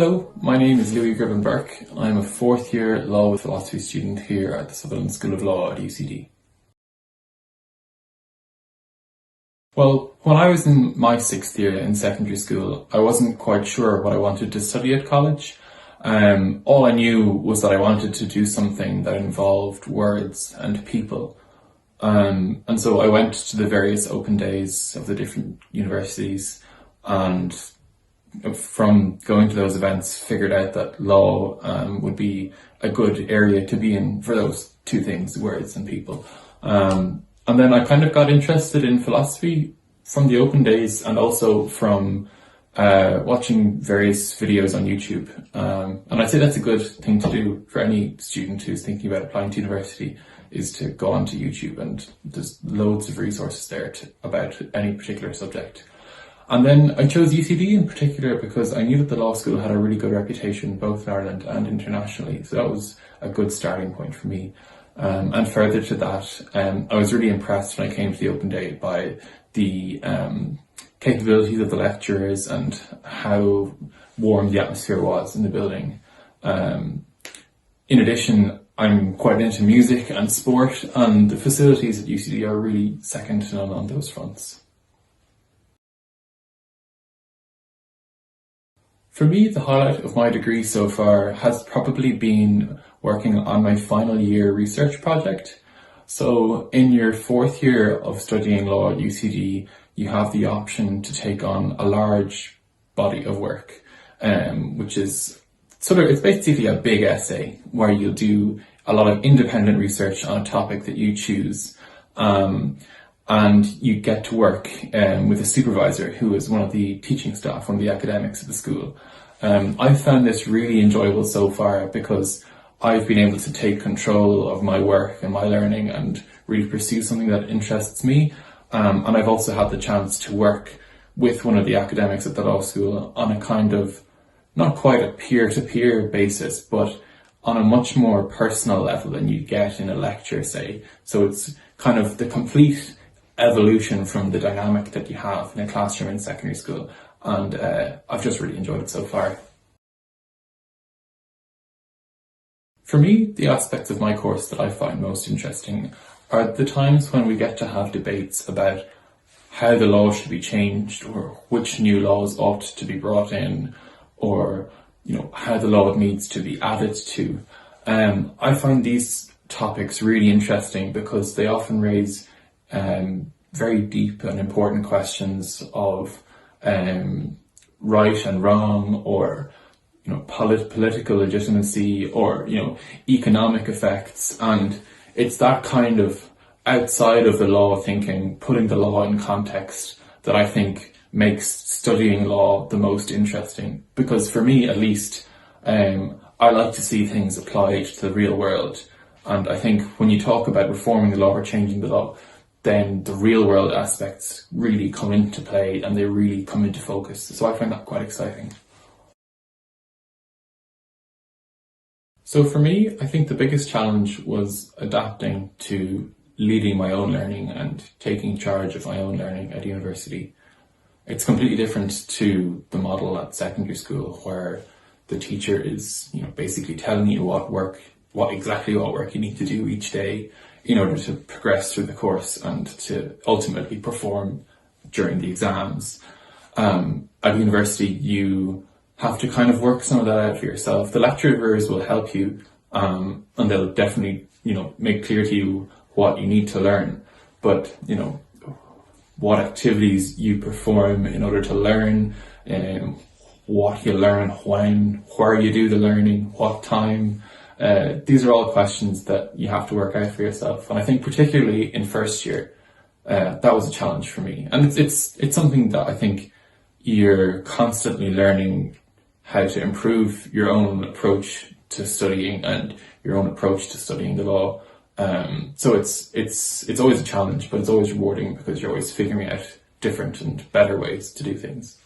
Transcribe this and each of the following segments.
Hello, my name is Gribbin Bourke. I'm a fourth year Law with Philosophy student here at the Sutherland School of Law at UCD. Well, when I was in my sixth year in secondary school, I wasn't quite sure what I wanted to study at college. All I knew was that I wanted to do something that involved words and people. And so I went to the various open days of the different universities, and from going to those events figured out that law would be a good area to be in for those two things, words and people. And then I kind of got interested in philosophy from the open days and also from watching various videos on YouTube. And I'd say that's a good thing to do for any student who's thinking about applying to university, is to go onto YouTube, and there's loads of resources there about any particular subject. And then I chose UCD in particular because I knew that the law school had a really good reputation both in Ireland and internationally, so that was a good starting point for me. And further to that, I was really impressed when I came to the open day by the capabilities of the lecturers and how warm the atmosphere was in the building. In addition, I'm quite into music and sport, and the facilities at UCD are really second to none on those fronts. For me, the highlight of my degree so far has probably been working on my final year research project. So in your fourth year of studying law at UCD, you have the option to take on a large body of work, which is it's basically a big essay where you'll do a lot of independent research on a topic that you choose. And you get to work with a supervisor who is one of the teaching staff, one of the academics at the school. I've found this really enjoyable so far because I've been able to take control of my work and my learning and really pursue something that interests me. And I've also had the chance to work with one of the academics at the law school on a kind of, not quite a peer-to-peer basis, but on a much more personal level than you get in a lecture, say. So it's kind of the complete evolution from the dynamic that you have in a classroom in secondary school, and I've just really enjoyed it so far. For me, the aspects of my course that I find most interesting are the times when we get to have debates about how the law should be changed, or which new laws ought to be brought in, or how the law needs to be added to. I find these topics really interesting because they often raise very deep and important questions of right and wrong, or political legitimacy, or economic effects. And it's that kind of outside of the law thinking, putting the law in context, that I think makes studying law the most interesting. Because for me, at least, I like to see things applied to the real world. And I think when you talk about reforming the law or changing the law, then the real world aspects really come into play and they really come into focus. So I find that quite exciting. So for me, I think the biggest challenge was adapting to leading my own learning and taking charge of my own learning at university. It's completely different to the model at secondary school, where the teacher is basically telling you what exactly work you need to do each day in order to progress through the course and to ultimately perform during the exams. At university, you have to kind of work some of that out for yourself. The lecturers will help you, and they'll definitely, make clear to you what you need to learn. But, what activities you perform in order to learn, what you learn when, where you do the learning, what time, these are all questions that you have to work out for yourself. And I think particularly in first year, that was a challenge for me. And it's something that I think you're constantly learning how to improve your own approach to studying and your own approach to studying the law. So it's always a challenge, but it's always rewarding because you're always figuring out different and better ways to do things.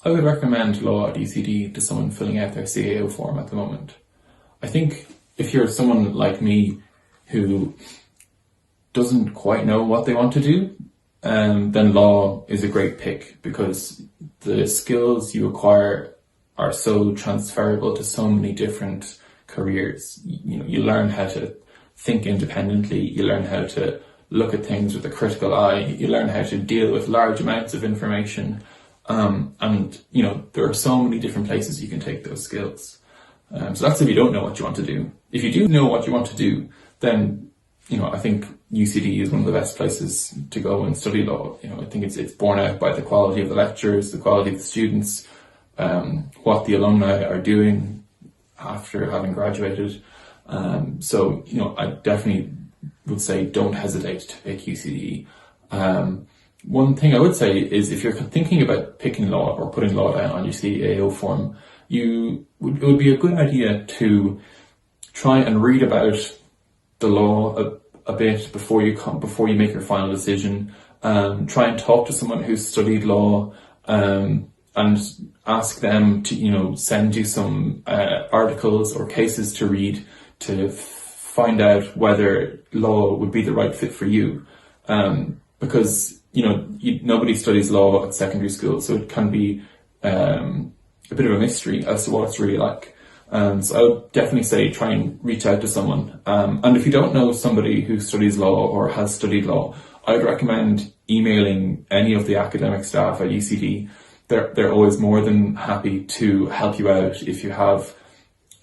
I would recommend law at UCD to someone filling out their CAO form at the moment. I think if you're someone like me who doesn't quite know what they want to do, then law is a great pick, because the skills you acquire are so transferable to so many different careers. You learn how to think independently, you learn how to look at things with a critical eye, you learn how to deal with large amounts of information, and there are so many different places you can take those skills. So that's if you don't know what you want to do. If you do know what you want to do, then I think UCD is one of the best places to go and study law. I think it's borne out by the quality of the lecturers, the quality of the students, what the alumni are doing after having graduated. So I definitely would say don't hesitate to pick UCD. One thing I would say is, if you're thinking about picking law or putting law down on your CAO form, it would be a good idea to try and read about the law a bit before you make your final decision. Try and talk to someone who's studied law, and ask them to send you some articles or cases to read to find out whether law would be the right fit for you. Because nobody studies law at secondary school, so it can be a bit of a mystery as to what it's really like. So I would definitely say try and reach out to someone. And if you don't know somebody who studies law or has studied law, I'd recommend emailing any of the academic staff at UCD. They're always more than happy to help you out if you have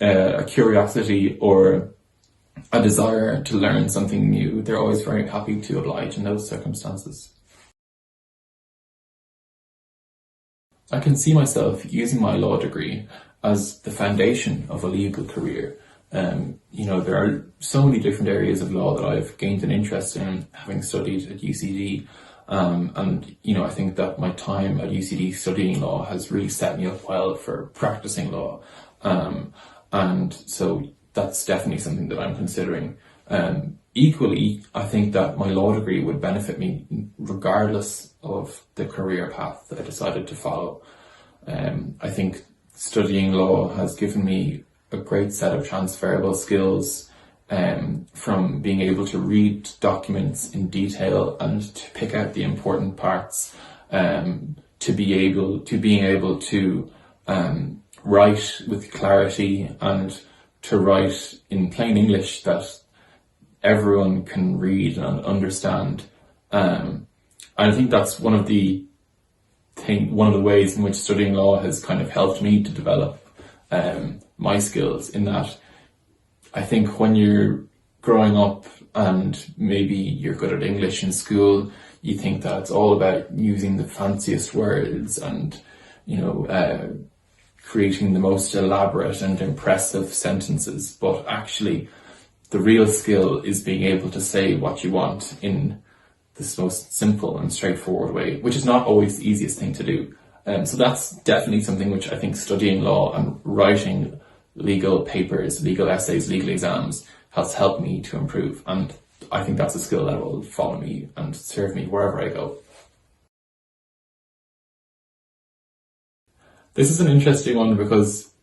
a curiosity or a desire to learn something new. They're always very happy to oblige in those circumstances. I can see myself using my law degree as the foundation of a legal career. There are so many different areas of law that I've gained an interest in, having studied at UCD. I think that my time at UCD studying law has really set me up well for practicing law. And so that's definitely something that I'm considering. Equally, I think that my law degree would benefit me regardless of the career path that I decided to follow. I think studying law has given me a great set of transferable skills, from being able to read documents in detail and to pick out the important parts, to being able to write with clarity and to write in plain English that everyone can read and understand. And I think that's one of the ways in which studying law has kind of helped me to develop my skills, in that I think when you're growing up and maybe you're good at English in school, you think that it's all about using the fanciest words and creating the most elaborate and impressive sentences, but actually the real skill is being able to say what you want in this most simple and straightforward way, which is not always the easiest thing to do. So that's definitely something which I think studying law and writing legal papers, legal essays, legal exams has helped me to improve. And I think that's a skill that will follow me and serve me wherever I go. This is an interesting one because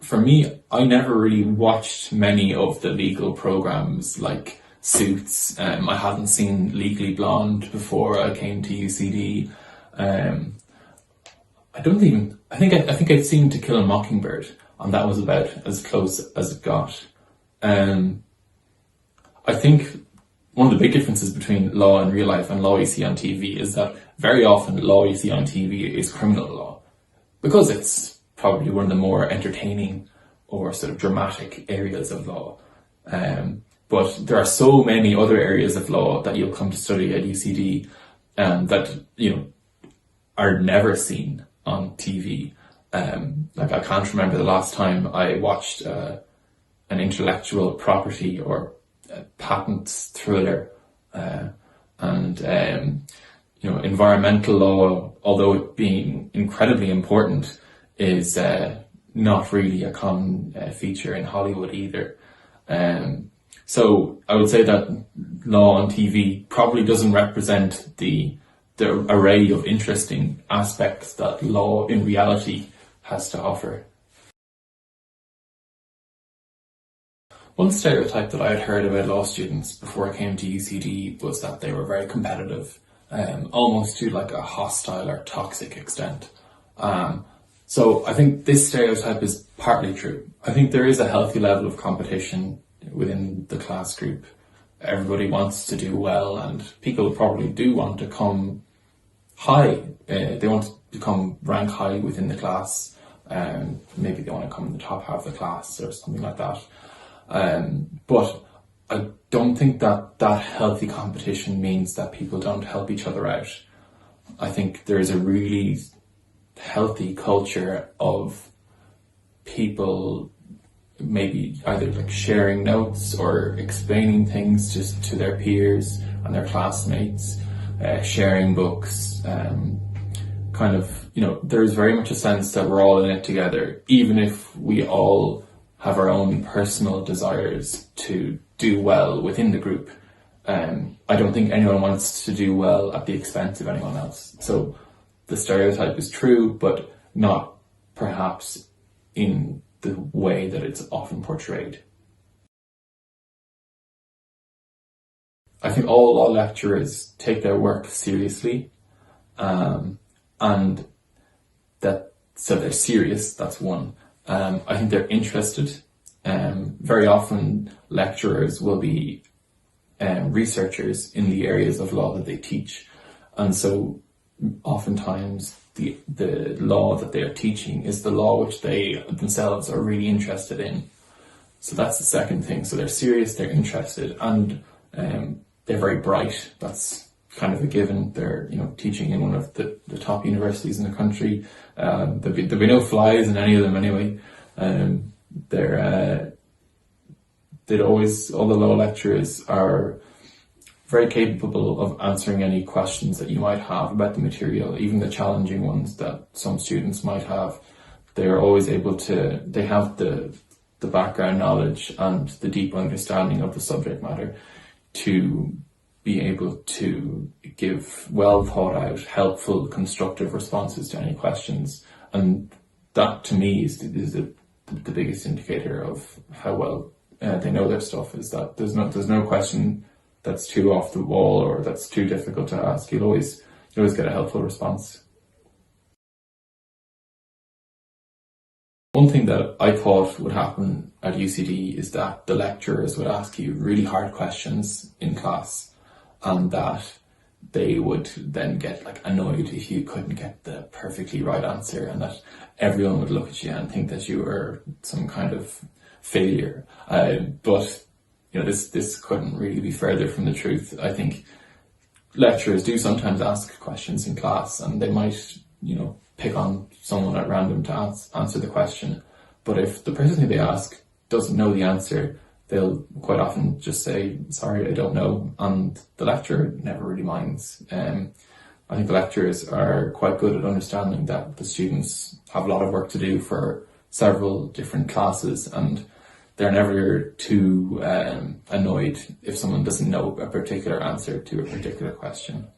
for me, I never really watched many of the legal programs like Suits. I hadn't seen Legally Blonde before I came to UCD. I think I'd seen To Kill a Mockingbird, and that was about as close as it got. I think one of the big differences between law in real life and law you see on TV is that very often law you see on TV is criminal law, because it's probably one of the more entertaining or sort of dramatic areas of law. But there are so many other areas of law that you'll come to study at UCD that are never seen on TV. Like I can't remember the last time I watched an intellectual property or patents thriller, environmental law, although it being incredibly important, is not really a common feature in Hollywood either. So I would say that law on TV probably doesn't represent the array of interesting aspects that law in reality has to offer. One stereotype that I had heard about law students before I came to UCD was that they were very competitive, almost to like a hostile or toxic extent. So I think this stereotype is partly true. I think there is a healthy level of competition within the class group. Everybody wants to do well, and people probably do want to come high. They want to become rank high within the class. Maybe they want to come in the top half of the class or something like that. But I don't think that healthy competition means that people don't help each other out. I think there is a really healthy culture of people maybe either like sharing notes or explaining things just to their peers and their classmates, sharing books, kind of, there's very much a sense that we're all in it together, even if we all have our own personal desires to do well within the group. I don't think anyone wants to do well at the expense of anyone else. So the stereotype is true, but not perhaps in the way that it's often portrayed. I think all law lecturers take their work seriously, and so they're serious, that's one. I think they're interested. Very often lecturers will be researchers in the areas of law that they teach, and so oftentimes the law that they are teaching is the law which they themselves are really interested in. So that's the second thing. So they're serious, they're interested, and they're very bright. That's kind of a given. They're teaching in one of the top universities in the country. There'll be no flies in any of them anyway. All the law lecturers are very capable of answering any questions that you might have about the material, even the challenging ones that some students might have. They are always able to, they have the background knowledge and the deep understanding of the subject matter to be able to give well thought out, helpful, constructive responses to any questions. And that to me is the biggest indicator of how well they know their stuff, is that there's no question that's too off the wall or that's too difficult to ask. You'll always get a helpful response. One thing that I thought would happen at UCD is that the lecturers would ask you really hard questions in class, and that they would then get annoyed if you couldn't get the perfectly right answer, and that everyone would look at you and think that you were some kind of failure. But this couldn't really be further from the truth. I think lecturers do sometimes ask questions in class, and they might, pick on someone at random to answer the question. But if the person who they ask doesn't know the answer, they'll quite often just say, sorry, I don't know. And the lecturer never really minds. I think the lecturers are quite good at understanding that the students have a lot of work to do for several different classes, and they're never too annoyed if someone doesn't know a particular answer to a particular question.